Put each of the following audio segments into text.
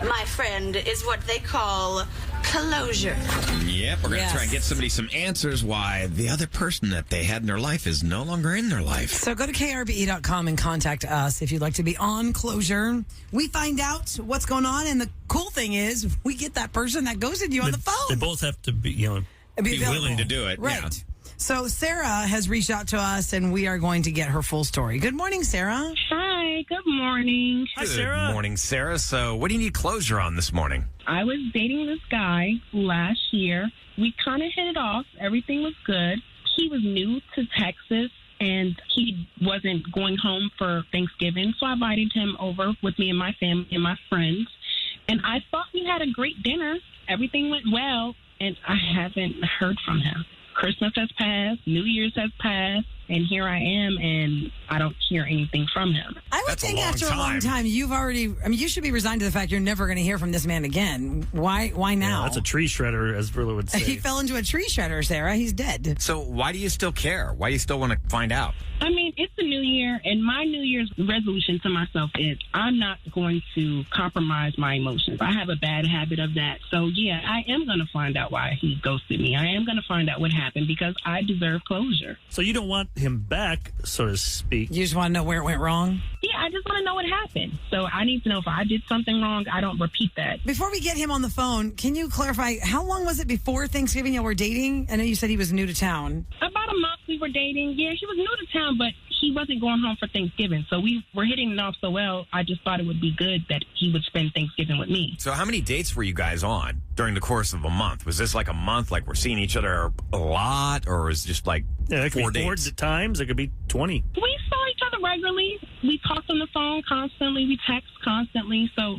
my friend, is what they call closure. Yep, we're going to try and get somebody some answers why the other person that they had in their life is no longer in their life. So go to krbe.com and contact us if you'd like to be on closure. We find out what's going on, and the cool thing is we get that person that ghosted you on the phone. They both have to be, Be willing to do it. Right. Yeah. So Sarah has reached out to us, and we are going to get her full story. Good morning, Sarah. Hi, good morning. Hi, Sarah. Good morning, Sarah. So what do you need closure on this morning? I was dating this guy last year. We kind of hit it off. Everything was good. He was new to Texas, and he wasn't going home for Thanksgiving, so I invited him over with me and my family and my friends. And I thought we had a great dinner. Everything went well, and I haven't heard from him. Christmas has passed, New Year's has passed, and here I am, and I don't hear anything from him. I would That's a think long after a long time. time, you should be resigned to the fact you're never going to hear from this man again. Why now? That's a tree shredder, as Brilla would say. He fell into a tree shredder, Sarah. He's dead. So why do you still care? Why do you still want to find out? I mean, it's the new year, and my New Year's resolution to myself is I'm not going to compromise my emotions. I have a bad habit of that. So, yeah, I am going to find out why he ghosted me. I am going to find out what happened because I deserve closure. So you don't want him back, so to speak. You just want to know where it went wrong? Yeah, I just want to know what happened. So I need to know if I did something wrong, I don't repeat that. Before we get him on the phone, can you clarify, how long was it before Thanksgiving y'all were dating? I know you said he was new to town. About a month we were dating. Yeah, he was new to town, but he wasn't going home for Thanksgiving. So we were hitting it off so well, I just thought it would be good that he would spend Thanksgiving with me. So how many dates were you guys on during the course of a month? Was this like a month, like we're seeing each other a lot, or was it just like Yeah, it could 4 be 4 dates? times. It could be 20. We saw each other regularly. We talked on the phone constantly. We text constantly. So,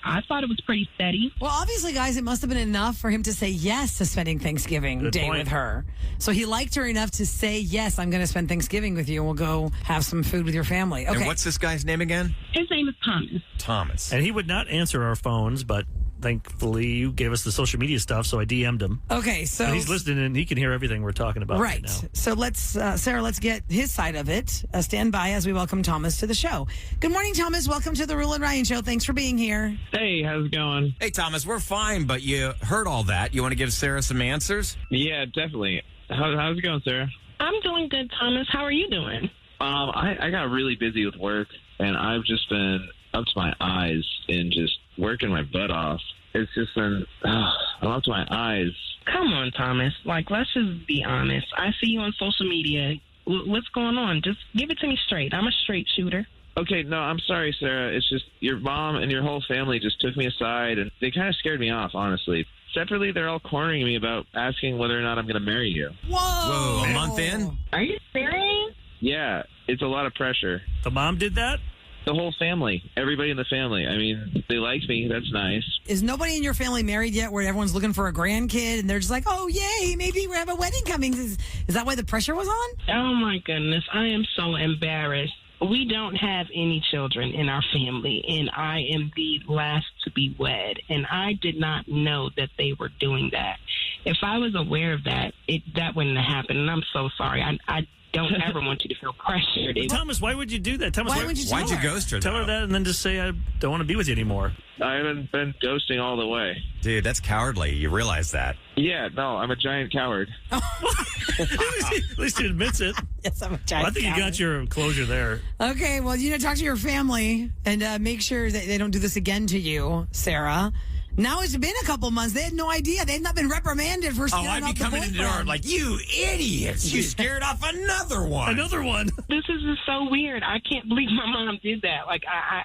I thought it was pretty steady. Well, obviously, guys, it must have been enough for him to say yes to spending Thanksgiving Good Day point. with her. So he liked her enough to say, yes, I'm going to spend Thanksgiving with you, and we'll go have some food with your family. Okay. And what's this guy's name again? His name is Thomas. Thomas. And he would not answer our phones, but thankfully you gave us the social media stuff, so I DM'd him. Okay, so... And he's listening, and he can hear everything we're talking about right now. So let's, Sarah, let's get his side of it. Stand by as we welcome Thomas to the show. Good morning, Thomas. Welcome to the Rule and Ryan Show. Thanks for being here. Hey, how's it going? Hey, Thomas, we're fine, but you heard all that. You want to give Sarah some answers? Yeah, definitely. How's it going, Sarah? I'm doing good, Thomas. How are you doing? I got really busy with work, and I've just been up to my eyes in just working my butt off. It's just been, I'm up to my eyes. Come on, Thomas. Let's just be honest. I see you on social media. What's going on? Just give it to me straight. I'm a straight shooter. Okay, no, I'm sorry, Sarah. It's just your mom and your whole family just took me aside, and they kind of scared me off, honestly. Separately, they're all cornering me about asking whether or not I'm going to marry you. Whoa! A month in? Are you serious? Yeah, it's a lot of pressure. The mom did that? The whole family, everybody in the family. I mean, they like me. That's nice. Is nobody in your family married yet where everyone's looking for a grandkid and they're just like, oh, yay, maybe we have a wedding coming? Is that why the pressure was on? Oh, my goodness. I am so embarrassed. We don't have any children in our family, and I am the last to be wed, and I did not know that they were doing that. If I was aware of that, that wouldn't have happened, and I'm so sorry. I don't ever want you to feel pressured. Thomas, why would you do that? Thomas, Why would you Why'd tell you her? ghost her, tell her though? that and then just say, I don't want to be with you anymore? I haven't been ghosting all the way. Dude, that's cowardly. You realize that. Yeah, no, I'm a giant coward. At least he admits it. Yes, I'm a Well, giant I think you got your closure there. Okay, well, talk to your family and make sure that they don't do this again to you, Sarah. Now it's been a couple months. They had no idea. They had not been reprimanded for Oh, stealing I'd be off the coming in the door boyfriend. like, you idiots. You scared off another one. Another one. This is just so weird. I can't believe my mom did that.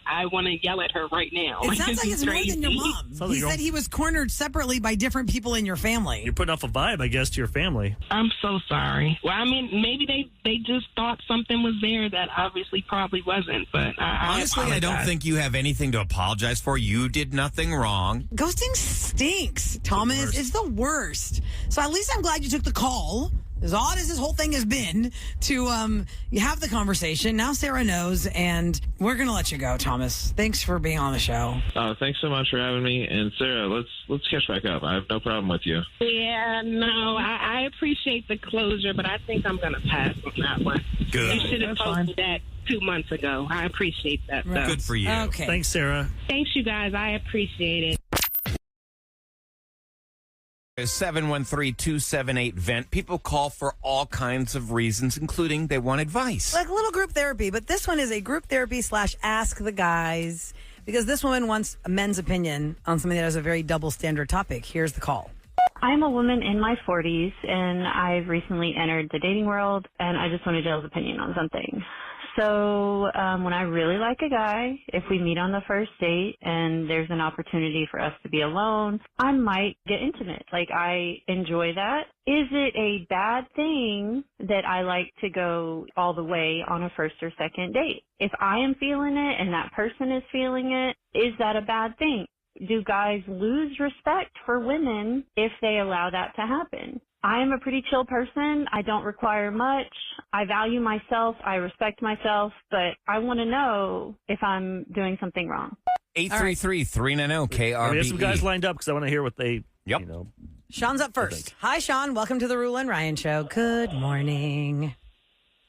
I want to yell at her right now. It sounds this like is it's more than your crazy. mom. Sounds like He your said own- he was cornered separately by different people in your family. You're putting off a vibe, I guess, to your family. I'm so sorry. Well, I mean, maybe they just thought something was there that obviously probably wasn't. But Honestly, I don't apologize. think you have anything to apologize for. You did nothing wrong. Ghosting stinks, Thomas. It's the worst. So at least I'm glad you took the call as odd as this whole thing has been, to you have the conversation. Now Sarah knows, and we're going to let you go, Thomas. Thanks for being on the show. Thanks so much for having me. And Sarah, let's catch back up. I have no problem with you. Yeah, no, I appreciate the closure, but I think I'm going to pass on that one. Good. You should have posted that 2 months ago. I appreciate that, though. Good for you. Okay. Thanks, Sarah. Thanks, you guys. I appreciate it. 713-278-VENT. People call for all kinds of reasons, including they want advice. Like a little group therapy, but this one is a group therapy / ask the guys, because this woman wants a men's opinion on something that has a very double standard topic. Here's the call. I'm a woman in my 40s, and I've recently entered the dating world, and I just wanted Dale's opinion on something. So when I really like a guy, if we meet on the first date and there's an opportunity for us to be alone, I might get intimate. Like, I enjoy that. Is it a bad thing that I like to go all the way on a first or second date? If I am feeling it and that person is feeling it, is that a bad thing? Do guys lose respect for women if they allow that to happen? I am a pretty chill person. I don't require much. I value myself. I respect myself, but I want to know if I'm doing something wrong. 833-390-KRBE. We have some guys lined up because I want to hear what they, Yep. you know. Sean's up first. Hi, Sean. Welcome to the Rule and Ryan Show. Good morning.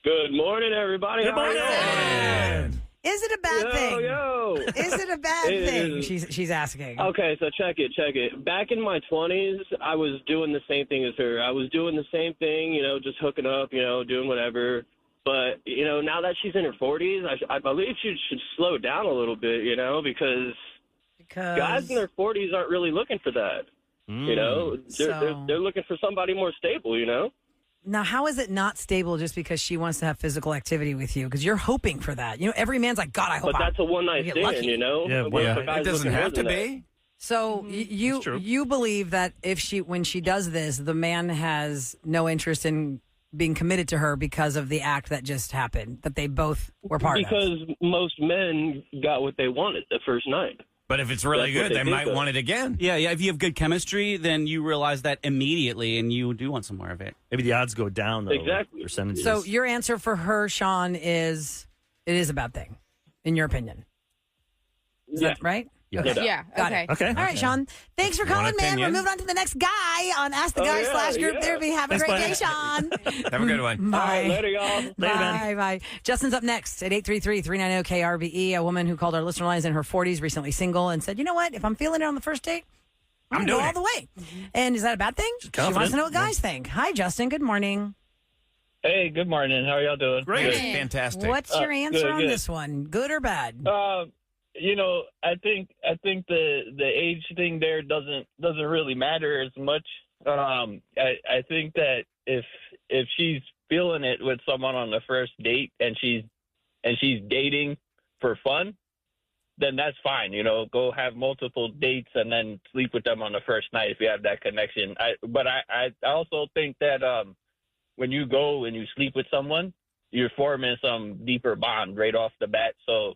Good morning, everybody. Good morning. Is it a bad thing? Yo. Is it a bad It thing? is. She's asking. Okay, so check it. Back in my 20s, I was doing the same thing as her. I was doing the same thing, just hooking up, doing whatever. But, now that she's in her 40s, I believe she should slow down a little bit, because guys in their 40s aren't really looking for that. They're looking for somebody more stable, Now, how is it not stable just because she wants to have physical activity with you? Because you're hoping for that. Every man's like, God, I hope. But that's a one-night get stand, lucky. Yeah, What if a It guy's doesn't looking have to more than be. So That's true. you believe that when she does this, the man has no interest in being committed to her because of the act that just happened, that they both were part of. Because most men got what they wanted the first night. But if it's really That's what good, they they might think of. want it again. Yeah. If you have good chemistry, then you realize that immediately, and you do want some more of it. Maybe the odds go down, though. Exactly. Percentages. So your answer for her, Sean, is it is a bad thing, in your opinion. Is that right? Yeah. Okay. Yeah. Got Okay. it. Okay. All right, Sean. Thanks for One calling, man. We're opinion. moving on to the next guy on Ask the Oh, Guy yeah, / Group yeah. Therapy. Have a Thanks, great bye. day, Sean. Have a good one. All Bye. right, later, y'all. Later, man. Bye. Justin's up next at 833-390-KRBE. A woman who called our listener line is in her 40s, recently single, and said, you know what? If I'm feeling it on the first date, I'm going to go doing all the way. And is that a bad thing? She wants confident. to know what guys think. Hi, Justin. Good morning. Hey, good morning. How are y'all doing? Great. It's fantastic. What's your answer good, on good. this one? Good or bad? I think the age thing there doesn't really matter as much. I think that if she's feeling it with someone on the first date and she's dating for fun, then that's fine. Go have multiple dates and then sleep with them on the first night if you have that connection. But I also think that when you go and you sleep with someone, you're forming some deeper bond right off the bat. So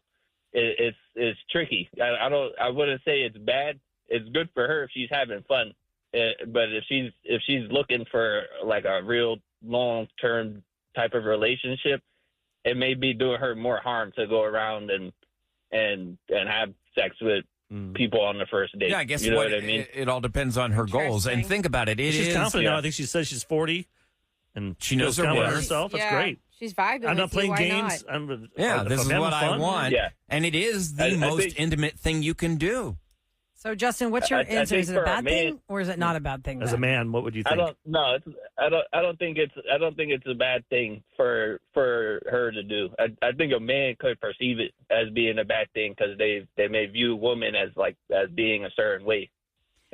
it's tricky. I wouldn't say it's bad. It's good for her if she's having fun. But if she's looking for like a real long-term type of relationship, it may be doing her more harm to go around and have sex with people on the first date. Yeah, I guess you know what I mean. It all depends on her goals. And Interesting. think about it. It She's is. confident now. yeah. I think she says she's 40, and She knows her confident in worth. herself. That's Yeah. great. She's vibing. I'm not with playing you. Why games. not? Yeah, if this I'm is having what I fun, want. Yeah. And it is the I most think- intimate thing you can do. So, Justin, what's your I answer? think Is it for a a bad man- thing or is it not a bad thing? As a then? man, what would you think? I don't think it's a bad thing for her to do. I think a man could perceive it as being a bad thing because they may view women as being a certain way.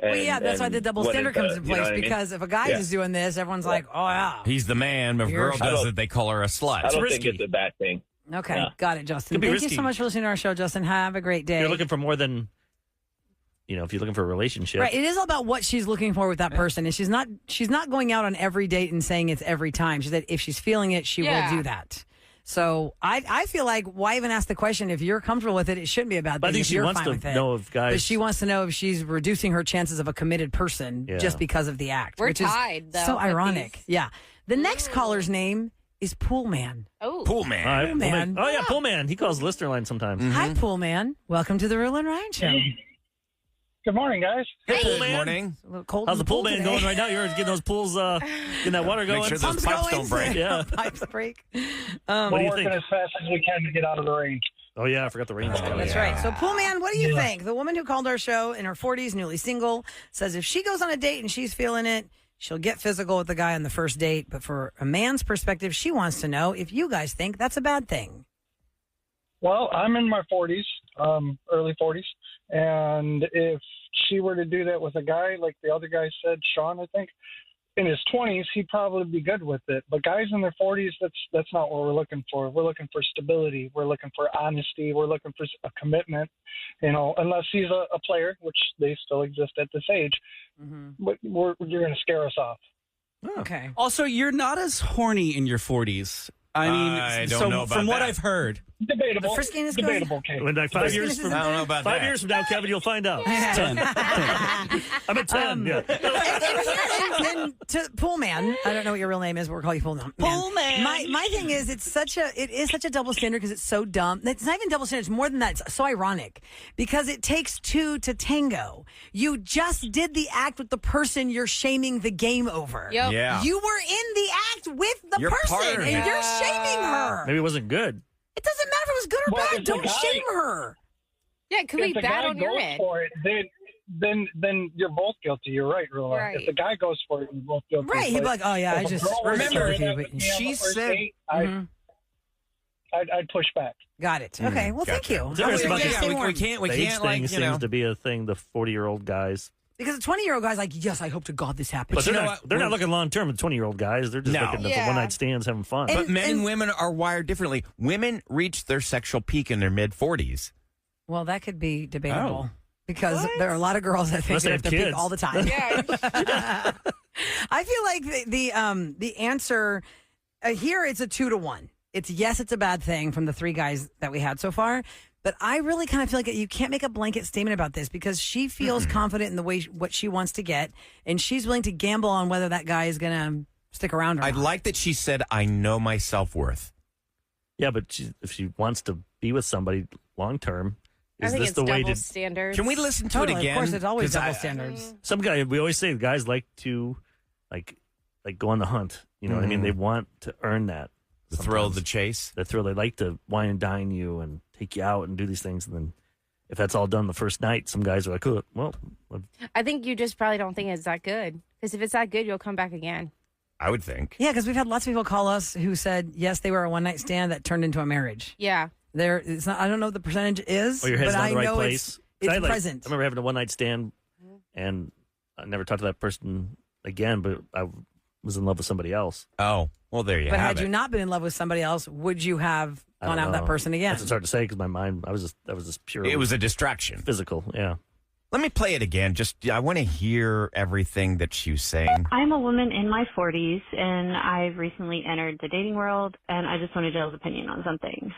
Well, yeah, that's why the double standard comes in place, because if a guy Yeah. is doing this, everyone's like, oh, yeah. He's the man. If a girl I does don't- it, they call her a slut. I don't risky. think it's a bad thing. Okay, Yeah. got it, Justin. Could be Thank you risky. so much for listening to our show, Justin. Have a great day. You're looking for more than, if you're looking for a relationship. Right, it is all about what she's looking for with that person, and she's not going out on every date and saying it's every time. She said if she's feeling it, she Yeah. will do that. So I feel like why even ask the question if you're comfortable with it? It shouldn't be a bad But I thing. think if she you're wants fine to with it. know if guys. But she wants to know if she's reducing her chances of a committed person Yeah. just because of the act. We're which tied, is though, so with ironic. these. Yeah. The next caller's name is Pool Man. Oh. Pool man. All right, Pool Man. Oh, yeah, Pool Man. He calls Listener Line sometimes. Hi, Pool Man. Welcome to the Real and Ryan Show. Good morning, guys. Hey, Pool Good Man. morning. A little cold. How's in the pool man today. going right now? You're getting those pools, getting that water going. Make sure those Pumps pipes going. don't break. Yeah. Pipes break. What We're do you working think? as fast as we can to get out of the rain. Oh, yeah, I forgot the range. That's right. So, Pool Man, what do you think? The woman who called our show in her 40s, newly single, says if she goes on a date and she's feeling it, she'll get physical with the guy on the first date. But for a man's perspective, she wants to know if you guys think that's a bad thing. Well, I'm in my 40s, early 40s, and if she were to do that with a guy, like the other guy said, Sean, I think, in his 20s, he'd probably be good with it. But guys in their 40s, that's not what we're looking for. We're looking for stability. We're looking for honesty. We're looking for a commitment. You know, unless he's a player, which they still exist at this age, but you're going to scare us off. Okay. Also, you're not as horny in your 40s. I mean, I don't know about from what that. I've heard. Debatable. The friskiness goes- Debatable, Kate. When like 5 years from I don't know about that. 5 years from now, Kevin, you'll find out. 10. I'm at 10. Yeah. And to Pool Man, I don't know what your real name is, but we'll call you Pool Man. Pool Man. My thing is, it is such a double standard because it's so dumb. It's not even double standard. It's more than that. It's so ironic because it takes two to tango. You just did the act with the person you're shaming the game over. Yep. Yeah. You were in the act with the You're person, part of and it. you're shaming her. Maybe it wasn't good. It doesn't matter if it was good or Well, bad. if the Don't guy- shame her. Yeah, it could be If the bad guy on your goes end. for it, then you're both guilty. You're right, Rula. Right. If the guy goes for it, you're both guilty. Right. He'd be like, oh, yeah, I If a just girl was remember, doing that with with me you. on She the first said- date, Mhm. I'd push back. Got it. Okay. Well, thank gotcha. you. It's interesting about Just this. stay we warm. can't. We The age can't. thing Like, seems you know. to be a thing. The 40-year-old guys, Because a 20-year-old guy's like, yes, I hope to God this happens. but you they're know not. what? They're not looking long term. The 20-year-old guys, they're just No. looking for Yeah. one-night stands, having fun. But men and- and women are wired differently. Women reach their sexual peak in their mid 40s. Well, that could be debatable Oh. because there are a lot of girls that think Unless they they have have to peak kids. all the time. Yeah. I feel like the answer here it's a 2-1. It's yes, it's a bad thing from the three guys that we had so far. But I really kind of feel like you can't make a blanket statement about this because she feels confident in the way what she wants to get, and she's willing to gamble on whether that guy is going to stick around or I'd not. like that she said, I know my self worth. Yeah, but if she wants to be with somebody long term, I is think this it's the way double to? standards. Can we listen to Totally, it again? of course, it's always 'Cause double I- standards. Some guy, we always say guys like to, like go on the hunt. You know what I mean? They want to earn that. The thrill of the sometimes. chase. The thrill. They like to wine and dine you and take you out and do these things. And then if that's all done the first night, some guys are like, oh, well, I think you just probably don't think it's that good. Because if it's that good, you'll come back again. I would think. Yeah, because we've had lots of people call us who said yes, they were a one-night stand that turned into a marriage. Yeah. It's not. I don't know what the percentage is, or your head's but not I in the right know place. it's I present. I remember having a one night stand, and I never talked to that person again. But I was in love with somebody else. Oh, well, there you But have had it. you not been in love with somebody else, would you have I gone don't out with that know. person again? That's hard to say because my mind, that was just pure. It was a distraction. Physical, yeah. Let me play it again. I want to hear everything that she was saying. I'm a woman in my 40s, and I've recently entered the dating world, and I just wanted Jill's opinion on something.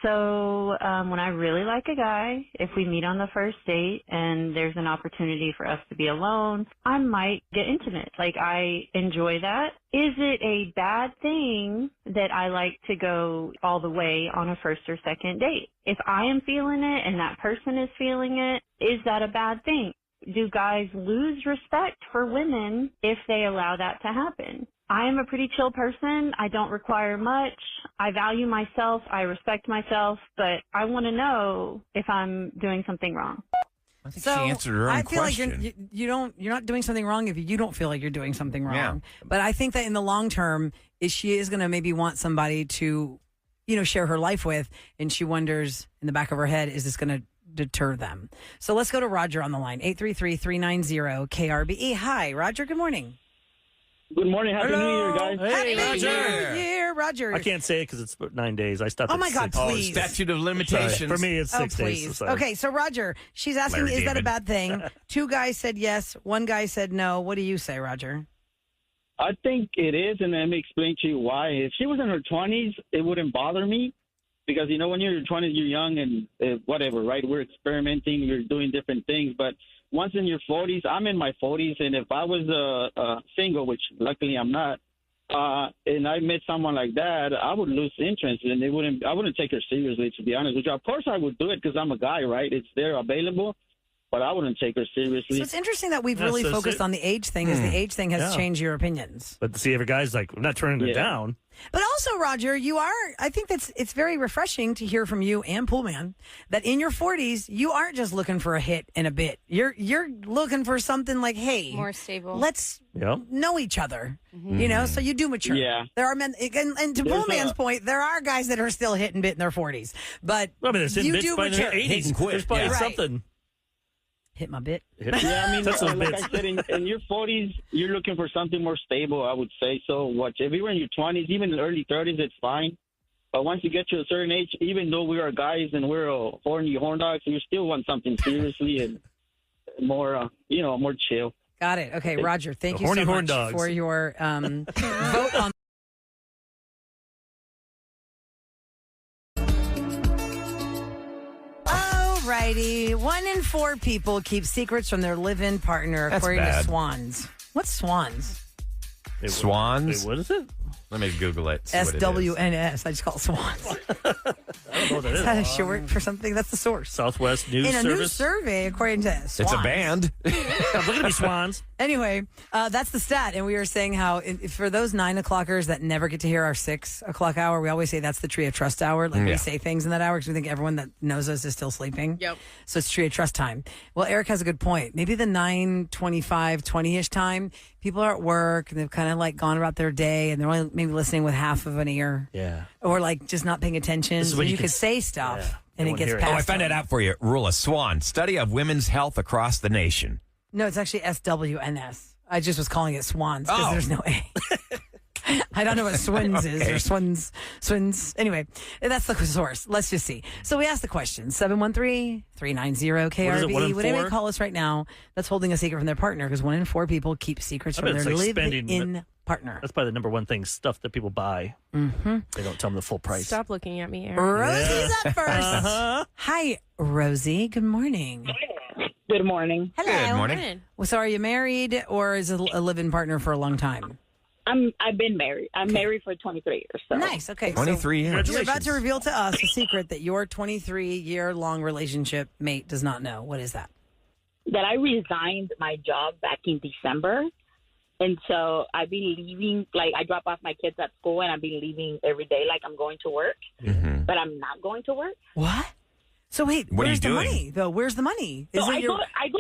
So when I really like a guy, if we meet on the first date and there's an opportunity for us to be alone, I might get intimate. Like, I enjoy that. Is it a bad thing that I like to go all the way on a first or second date? If I am feeling it and that person is feeling it, is that a bad thing? Do guys lose respect for women if they allow that to happen? I am a pretty chill person. I don't require much. I value myself. I respect myself, but I want to know if I'm doing something wrong. I think So she answered her own I feel question. like you're not doing something wrong if you don't feel like you're doing something wrong. Yeah. But I think that in the long term, she is going to maybe want somebody to, share her life with, and she wonders in the back of her head, is this going to deter them? So let's go to Roger on the line, 833-390-KRBE. Hi, Roger. Good morning. Good morning. Happy New Year, guys. Hey, Happy Roger. New Year, Roger. I can't say it because it's 9 days. I stopped. Oh at my God, 6. please. Statute of Sorry. limitations. For me, it's 6 days. Please. so sorry. Okay, so Roger, she's asking, Larry is that a David. bad thing? 2 guys said yes, 1 guy said no. What do you say, Roger? I think it is, and let me explain to you why. If she was in her 20s, it wouldn't bother me because, when you're in your 20s, you're young and whatever, right? We're experimenting, we're doing different things. But once in your 40s, I'm in my 40s, and if I was single, which luckily I'm not, and I met someone like that, I would lose interest, and I wouldn't take her seriously, to be honest with you. Of course, I would do it because I'm a guy, right? It's there available, but I wouldn't take her seriously. So it's interesting that we've really focused on the age thing, as the age thing has changed your opinions. But to see every guy's like, I'm not turning it down. But also, Roger, I think it's very refreshing to hear from you and Poolman that in your 40s, you aren't just looking for a hit and a bit. You're looking for something like, hey, more stable. Let's know each other. You know, so you do mature. Yeah. There are men, and to Poolman's point, there are guys that are still hit and bit in their 40s. But you do mature. There's probably something. Hit my bit. Yeah, I mean, That's like I said, in your 40s, you're looking for something more stable, I would say. So if you were in your 20s, even in early 30s, it's fine. But once you get to a certain age, even though we are guys and we're horny horn dogs, you still want something seriously and more, more chill. Got it. Okay, Roger, thank you so horn much dogs. for your vote on. Alrighty, 1 in 4 people keep secrets from their live-in partner, That's according to bad. Swans. What's Swans? Swans? Wait, what is it? Let me Google it. see what it is. SWNS. I just call it Swans. I don't know what that Is is. that a short for something? That's the source. Southwest News In a new Service. survey, according to Swans. It's a band. Look at me, Swans. Anyway, that's the stat. And we were saying how for those 9 o'clockers that never get to hear our 6 o'clock hour, we always say that's the Tree of Trust hour. Like we say things in that hour because we think everyone that knows us is still sleeping. Yep. So it's Tree of Trust time. Well, Eric has a good point. Maybe the 9:25, 20-ish time, people are at work and they've kind of like gone about their day and they're only maybe listening with half of an ear. Yeah. Or like just not paying attention. This is So when you you could can say stuff yeah, and they it won't gets hear it. passed. Oh, I found it out for you. Rule of Swan. Study of women's health across the nation. No, it's actually SWNS. I just was calling it Swans because there's no A. I don't know what Swins is or Swins. Anyway, that's the source. Let's just see. So we asked the question, 713-390-KRB. What is it, 1 in Would anybody 4? call us right now that's holding a secret from their partner? Because 1 in 4 people keep secrets I from bet their it's like spending- live-in partner. That's probably the number one thing, stuff that people buy. Mm-hmm. They don't tell them the full price. Stop looking at me, Eric. Rosie's up first. Uh-huh. Hi, Rosie. Good morning. Good morning. Hello. Good morning. Well, so are you married or is it a live-in partner for a long time? I've been married. I'm married for 23 years. So. Nice. Okay. 23 years. You're about to reveal to us a secret that your 23-year-long relationship mate does not know. What is that? That I resigned my job back in December. And so I've been leaving, like I drop off my kids at school and I've been leaving every day like I'm going to work. Mm-hmm. But I'm not going to work. What? So wait, What are where's you the doing? money though? Where's the money? So I go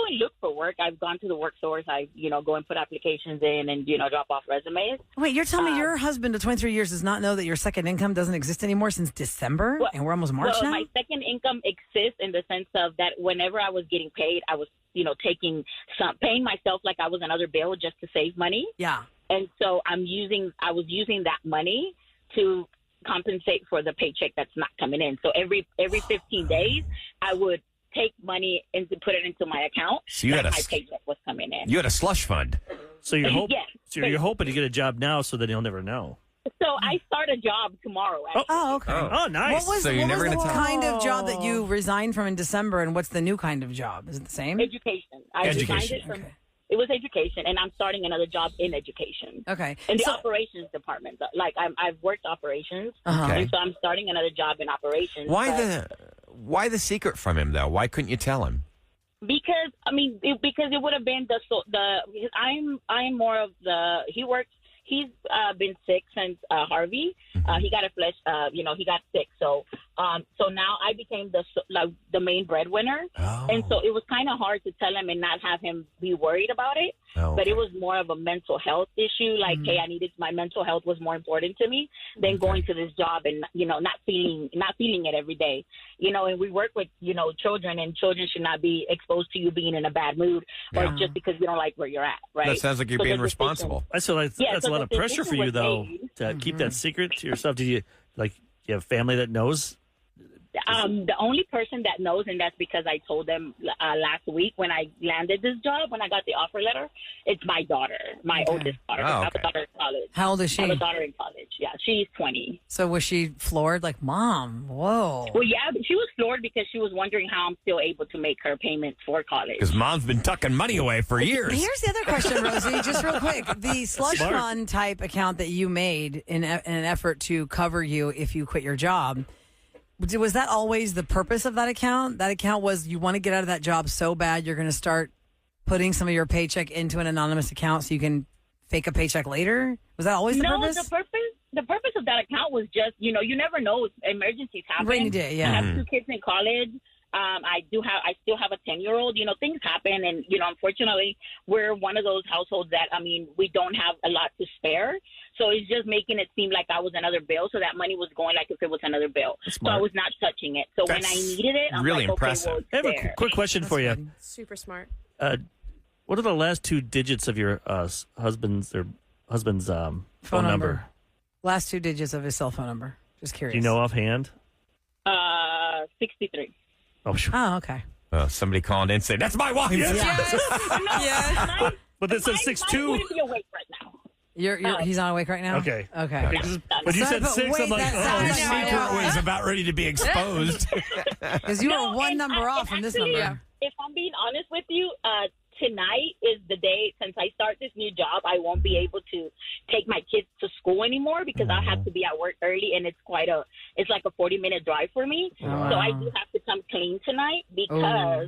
and look for work. I've gone to the work source. I, go and put applications in and, drop off resumes. Wait, you're telling me your husband of 23 years does not know that your second income doesn't exist anymore since December? Well, and we're almost March now? My second income exists in the sense of that whenever I was getting paid, I was, paying myself like I was another bill just to save money. Yeah. And so I was using that money to compensate for the paycheck that's not coming in. So every 15 days, I would take money and put it into my account. So you like had my paycheck was coming in. You had a slush fund. So you're, Yes. so you're hoping to get a job now so that he'll never know. So I start a job tomorrow. Actually. Oh, okay. Oh, nice. What was, So you're what never was the gonna tell- kind of job that you resigned from in December, and what's the new kind of job? Is it the same? Education. I resigned Education. it from. Okay. It was education, and I'm starting another job in education. Okay. In the So- operations department. Like I've worked operations, Uh-huh. Okay. and so I'm starting another job in operations. Why the secret from him though? Why couldn't you tell him? Because because it would have been because I'm more of the he works. He's been sick since Harvey. He got he got sick. So now I became the main breadwinner, and so it was kind of hard to tell him and not have him be worried about it. But it was more of a mental health issue. Like, hey, my mental health was more important to me than going to this job and not feeling it every day. And we work with children, and children should not be exposed to you being in a bad mood or just because you don't like where you're at. Right? That sounds like you're So being the decision- responsible. I feel like Yeah, that's so a lot of the pressure for decision you, was though, made. to keep that secret to yourself. Do you have family that knows The only person that knows, and that's because I told them last week when I landed this job, when I got the offer letter, it's my daughter, my oldest daughter. Oh, I have okay. a daughter in college. How old is she? I have a daughter in college. Yeah, she's 20. So was she floored? Like, Mom, whoa. Well, yeah, but she was floored because she was wondering how I'm still able to make her payments for college. Because Mom's been tucking money away for years. Here's the other question, Rosie, just real quick. The slush Smart. fund type account that you made in an effort to cover you if you quit your job, was that always the purpose of that account? That account was you want to get out of that job so bad you're going to start putting some of your paycheck into an anonymous account so you can fake a paycheck later? Was that always the purpose? The purpose of that account was just, you know, no emergencies happen. Rainy day, yeah. I have Mhm. 2 kids in college. I still have a 10-year-old. You know, things happen, and you know, unfortunately, we're one of those households that, I mean, we don't have a lot to spare. So it's just making it seem like I was another bill. So that money was going like if it was another bill. So I was not touching it. So when I needed it, I'm really like, impressive. okay, well, I have it's a there. quick question for you. Super smart. What are the last 2 digits of your husband's phone number? Last 2 digits of his cell phone number. Just curious. Do you know offhand? 63. Oh, sure. Oh, okay. Somebody called in and said, "That's my wife." Yeah. But this says 6'2". Mine would be awake right now. He's not awake right now? Okay. Okay. When you said 6, I'm like, The secret was about ready to be exposed. Because you were one number off from this number. If I'm being honest with you, tonight is the day, since I start this new job, I won't be able to take my kids to school anymore because I'll have to be at work early, and it's like a 40-minute drive for me. Wow. So I do have to come clean tonight because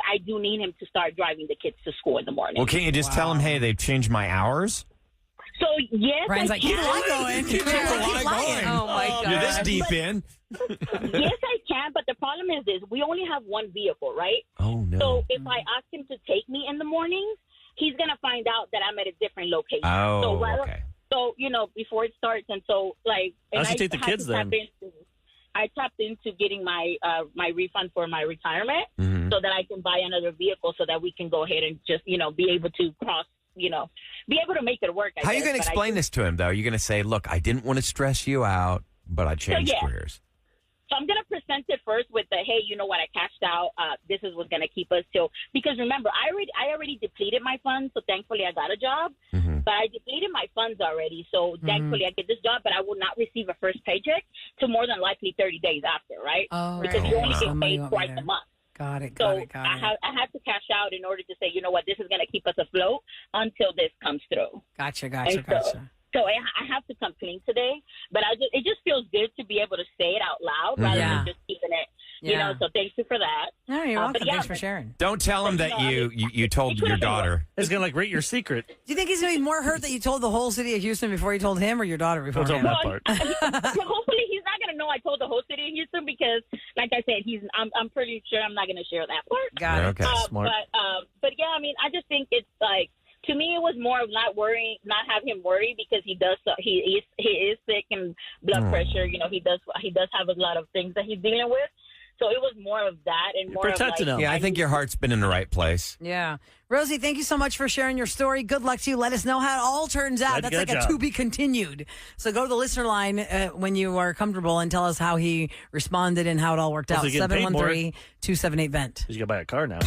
I do need him to start driving the kids to school in the morning. Well, can't you just tell him, "Hey, they've changed my hours"? So, yes, Brian's I like, can. keep on going. Keep lying. Oh, my God. You're this deep in. Yes, I can, but the problem is this. We only have one vehicle, right? Oh, no. So if I ask him to take me in the mornings, he's going to find out that I'm at a different location. Oh, so, okay. So, you know, before it starts, and so, like... How'd and you take the had kids to tap then? I tapped into getting my my refund for my retirement Mhm. so that I can buy another vehicle so that we can go ahead and just, you know, be able to cross, you know, be able to make it work. How are you going to explain this to him, though? You're going to say, "Look, I didn't want to stress you out, but I changed yeah. careers." So I'm going to present it first with the, hey, you know what, I cashed out. This is what's going to keep us till, because remember, I already depleted my funds. So thankfully I got a job, but I depleted my funds already. So thankfully I get this job, but I will not receive a first paycheck to more than likely 30 days after, right? Oh, because right. you only Wow. get paid Somebody twice won't be a month. Got it, So got it, got it. I had to cash out in order to say, you know what, this is going to keep us afloat until this comes through. Gotcha. So I have to come clean today, but it just feels good to be able to say it out loud rather Yeah. than just keeping it, you Yeah. know. So thanks you for that. No, you're welcome. but yeah, Thanks for sharing. Don't tell him that you told your daughter. It's going to, like, rate your secret. Do you think he's going to be more hurt that you told the whole city of Houston before you told him or your daughter before Don't him? tell him that part. So hopefully he's not going to know I told the whole city of Houston because, like I said, I'm pretty sure I'm not going to share that part. Got it. Okay, smart. But yeah, I mean, I just think it's like, to me, it was more of not have him worry because he is sick and blood pressure. You know, he does have a lot of things that he's dealing with. So it was more of that and more protecting of like, him. Yeah, I think your heart's been in the right place. Yeah. Rosie, thank you so much for sharing your story. Good luck to you. Let us know how it all turns out. Glad That's you like got a a job. to be continued. So go to the listener line when you are comfortable and tell us how he responded and how it all worked out. Hopefully getting paid more. 713-278-VENT. You got to buy a car now.